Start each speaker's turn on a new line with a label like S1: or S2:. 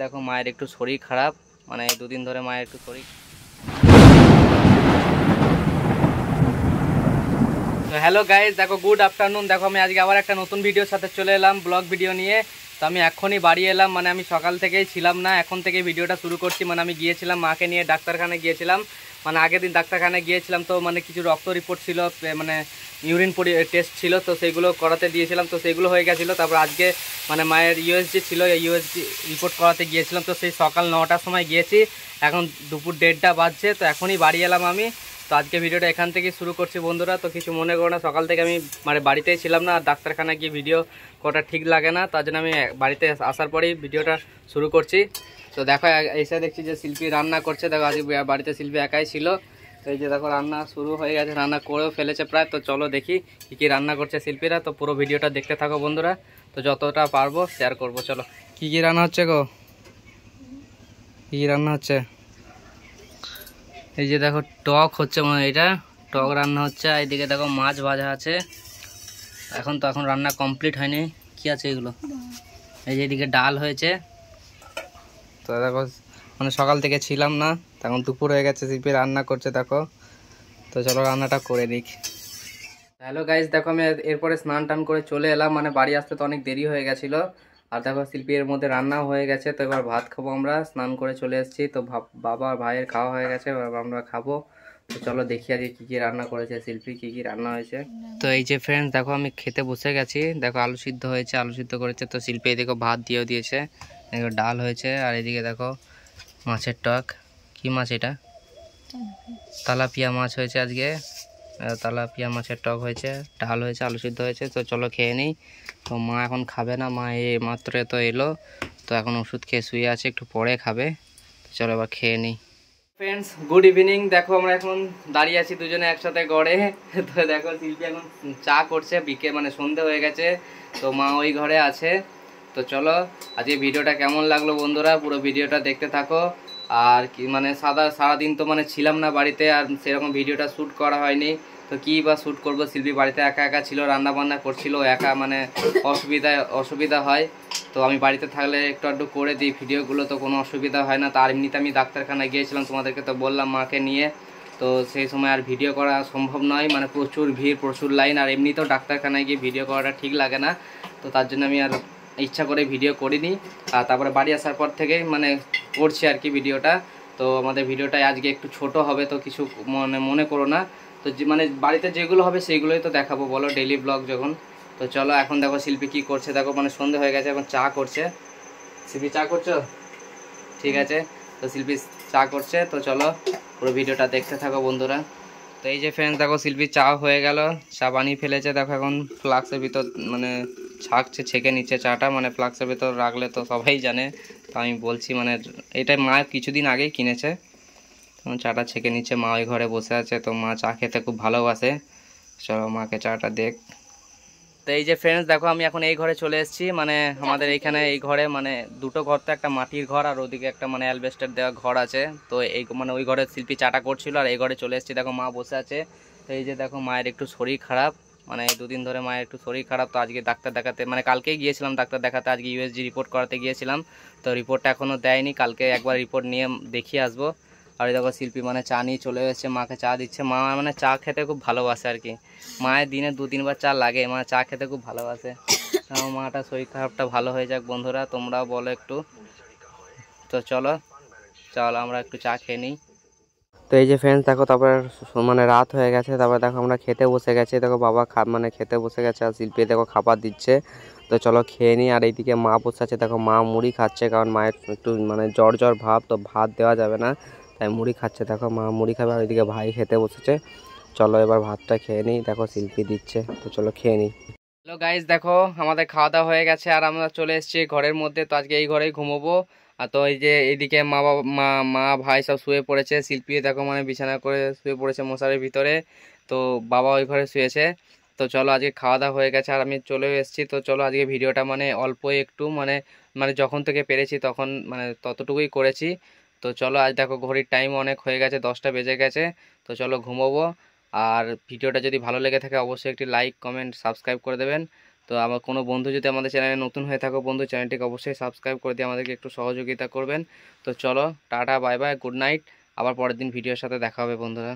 S1: দেখো মায়ের একটু শরীর খারাপ, মানে দুদিন ধরে মায়ের একটু শরীর। তো হ্যালো গাইজ, দেখো গুড আফটারনুন। দেখো আমি আজকে আবার একটা নতুন ভিডিওর সাথে চলে এলাম, ব্লগ ভিডিও নিয়ে। তো আমি এখনই বাড়ি এলাম, মানে আমি সকাল থেকেই ছিলাম না, এখন থেকে ভিডিওটা শুরু করছি। মানে আমি গিয়েছিলাম মাকে নিয়ে ডাক্তারখানায় গিয়েছিলাম, মানে আগের দিন ডাক্তারখানায় গিয়েছিলাম। তো মানে কিছু রক্ত রিপোর্ট ছিল, মানে ইউরিন টেস্ট ছিল, তো সেইগুলো করাতে দিয়েছিলাম, তো সেইগুলো হয়ে গেছিলো। তারপর আজকে মানে মায়ের ইউএসজি ছিল, ইউএসজি রিপোর্ট করাতে গিয়েছিলাম। তো সেই সকাল 9টার সময় গিয়েছি, এখন দুপুর 1:30 বাজছে। তো এখনই বাড়ি এলাম আমি। তো আজকে ভিডিওটা এখান থেকে শুরু করছি বন্ধুরা। তো কিছু মনে করো না, সকাল থেকে আমি মানে বাড়িতেই ছিলাম না, আর ডাক্তারখানায় গিয়ে ভিডিও করাটা ঠিক লাগে না, তার জন্য আমি বাড়িতে আসার পরেই ভিডিওটা শুরু করছি। তো দেখো এসে দেখছি যে শিল্পী রান্না করছে। দেখো আজকে বাড়িতে শিল্পী একাই ছিল। তো এই যে দেখো রান্না শুরু হয়ে গেছে, রান্না করেও ফেলেছে প্রায়। তো চলো দেখি কী কী রান্না করছে শিল্পীরা। তো পুরো ভিডিওটা দেখতে থাকো বন্ধুরা, তো যতটা পারবো শেয়ার করবো। চলো কী কী রান্না হচ্ছে গো, কী কী রান্না হচ্ছে? এই যে দেখো টক হচ্ছে, মানে এটা টক রান্না হচ্ছে। আর এদিকে দেখো মাছ ভাজা আছে। এখন রান্না কমপ্লিট হয়নি। কি আছে এগুলো? এই যে এদিকে ডাল হয়েছে। তো দেখো মানে সকাল থেকে ছিলাম না, তখন দুপুর হয়ে গেছে, শিল্পী রান্না করছে দেখো। তো চলো রান্নাটা করে দিক। হ্যালো গাইজ, দেখো আমি এরপরে স্নান টান করে চলে এলাম, মানে বাড়ি আসতে তো অনেক দেরি হয়ে গেছিলো। আর দেখো শিল্পী এর মধ্যে রান্নাও হয়ে গেছে। তো এবার ভাত খাবো আমরা, স্নান করে চলে এসেছি। তো বাবা আর ভাইয়ের খাওয়া হয়ে গেছে, এবার আমরা খাবো। তো চলো দেখি আজকে কী কী রান্না করেছে শিল্পী, কী কী রান্না হয়েছে। তো এই যে ফ্রেন্ডস দেখো আমি খেতে বসে গেছি। দেখো আলু সিদ্ধ হয়েছে, আলু সিদ্ধ করেছে। তো শিল্পী এদিকে ভাত দিয়েও দিয়েছে, এদিকে ডাল হয়েছে। আর এদিকে দেখো মাছের টক। কি মাছ এটা? তেলাপিয়া মাছ হয়েছে আজকে। তেলাপিয়া মাছের টক হয়েছে, ডাল হয়েছে, আলু সিদ্ধ হয়েছে। তো চলো খেয়ে নিই। তো মা এখন খাবে না, মা এই মাত্র তো এলো, তো এখন ওষুধ খেয়ে শুয়ে আছে, একটু পরে খাবে। তো চলো এবার খেয়ে নিই। Friends good evening. দেখো আমরা এখন দাঁড়িয়ে আছি দুজনে একসাথে গড়ে। তো দেখো শিল্পী এখন চা করছে, মানে সন্ধে হয়ে গেছে। তো মা ওই ঘরে আছে। তো চলো আজকে ভিডিওটা কেমন লাগলো বন্ধুরা, পুরো ভিডিওটা দেখতে থাকো। আর কি মানে সারাদিন তো মানে ছিলাম না বাড়িতে, আর সেরকম ভিডিওটা শ্যুট করা হয়নি। তো কী বা শ্যুট করবো, শিল্পী বাড়িতে একা একা ছিল, রান্না বান্না করছিল একা, মানে অসুবিধা হয়। তো আমি বাড়িতে থাকলে একটু আধটু করে দিই ভিডিওগুলো, তো কোনো অসুবিধা হয় না। তার এমনিতে আমি ডাক্তারখানায় গিয়েছিলাম, তোমাদেরকে তো বললাম মাকে নিয়ে। তো সেই সময় আর ভিডিও করা সম্ভব নয়, মানে প্রচুর ভিড়, প্রচুর লাইন, আর এমনিতেও ডাক্তারখানায় গিয়ে ভিডিও করাটা ঠিক লাগে না। তো তার জন্য আমি আর ইচ্ছা করে ভিডিও করিনি। আর তারপরে বাড়ি আসার পর থেকে মানে করছি আর কি ভিডিওটা। তো আমাদের ভিডিওটাই আজকে একটু ছোট হবে, তো কিছু মনে করো না। তো মানে বাড়িতে যেগুলো হবে সেইগুলোই তো দেখাবো, বলো, ডেইলি ব্লগ যখন। তো চলো এখন দেখো শিল্পী কী করছে। দেখো মানে সন্ধে হয়ে গেছে, এখন চা করছে। শিল্পী চা করছো? ঠিক আছে, তো শিল্পী চা করছে। তো চলো পুরো ভিডিওটা দেখতে থাকো বন্ধুরা। তো এই যে ফ্রেন্ডস দেখো শিল্পী চা হয়ে গেল, চা বানিয়ে ফেলেছে। দেখো এখন ফ্লাক্সের ভিতর মানে ছেঁকে নিচ্ছে চাটা, মানে ফ্লাক্সের ভিতর রাখলে তো সবাই জানে। তো আমি বলছি মানে এটা মা কিছুদিন আগেই কিনেছে। তখন চাটা ছেঁকে নিচ্ছে, মা ওই ঘরে বসে আছে। তো মা চা খেতে খুব ভালোবাসে। চলো মাকে চাটা দেখ। তো এই যে ফ্রেন্ডস দেখো আমি এখন এই ঘরে চলে এসেছি, মানে আমাদের এইখানে এই ঘরে মানে দুটো ঘর, তো একটা মাটির ঘর আর ওদিকে একটা মানে অ্যালবেস্টার দেওয়া ঘর আছে। তো এই মানে ওই ঘরে শিল্পী চাটা করছিল, আর এই ঘরে চলে এসেছি। দেখো মা বসে আছে। তো এই যে দেখো মায়ের একটু শরীর খারাপ, মানে এই দুদিন ধরে মায়ের একটু শরীর খারাপ। তো আজকে ডাক্তার দেখাতে, মানে কালকেই গিয়েছিলাম ডাক্তার দেখাতে, আজকে ইউএসজি রিপোর্ট করাতে গিয়েছিলাম। তো রিপোর্টটা এখনও দেয়নি, কালকে একবার রিপোর্ট নিয়ে দেখিয়ে আসবো। আর দেখো শিল্পী মানে চা নিয়ে চলে এসেছে, মাকে চা দিচ্ছে। মা মানে চা খেতে খুব ভালোবাসে আর কি, মায়ের দিনে 2-3 বার চা লাগে, মা চা খেতে খুব ভালোবাসে। আমার মাটা শরীর খারাপটা ভালো হয়ে যাক বন্ধুরা, তোমরাও বলো একটু। তো চলো আমরা একটু চা খেয়ে নিই। তো এই যে ফ্রেন্ডস দেখো তারপর মানে রাত হয়ে গেছে, তারপর দেখো আমরা খেতে বসে গেছি। দেখো বাবা মানে খেতে বসে গেছে, আর শিল্পী দেখো খাবার দিচ্ছে। তো চলো খেয়ে নিই। আর এইদিকে মা বসে আছে, দেখো মা মুড়ি খাচ্ছে, কারণ মায়ের একটু মানে জ্বর ভাব, তো ভাত দেওয়া যাবে না, তাই মুড়ি খাচ্ছে। দেখো মা মুড়ি খাবে, আর ওইদিকে ভাই খেতে বসেছে। চলো এবার ভাতটা খেয়ে নিই, দেখো শিল্পী দিচ্ছে। তো চলো খেয়ে নিই। হ্যালো গাইজ, দেখো আমাদের খাওয়া দাওয়া হয়ে গেছে, আর আমরা চলে এসেছি ঘরের মধ্যে। তো আজকে এই ঘরেই ঘুমোবো। আর তো এই যে এইদিকে মা ভাই সব শুয়ে পড়েছে। শিল্পী দেখো মানে বিছানা করে শুয়ে পড়েছে মশারির ভিতরে। তো বাবা ওই ঘরে শুয়েছে। তো চলো আজকে খাওয়া দাওয়া হয়ে গেছে, আর আমি চলে এসেছি। তো চলো আজকে ভিডিওটা মানে অল্প একটু মানে মানে যখন থেকে পেরেছি তখন মানে ততটুকুই করেছি। তো চলো আজ দেখো ঘড়ির টাইম অনেক হয়ে গেছে, 10টা বেজে গেছে। তো চলো ঘুমোবো। আর ভিডিওটা যদি ভালো লেগে থাকে অবশ্যই একটি লাইক, কমেন্ট, সাবস্ক্রাইব করে দেবেন। তো আমার কোনো বন্ধু যদি আমাদের চ্যানেলে নতুন হয়ে থাকো বন্ধু, চ্যানেলটিকে অবশ্যই সাবস্ক্রাইব করে দিয়ে আমাদেরকে একটু সহযোগিতা করবেন। তো চলো, tata, bye bye, good night. আবার পরের দিন ভিডিওর সাথে দেখা হবে বন্ধুরা।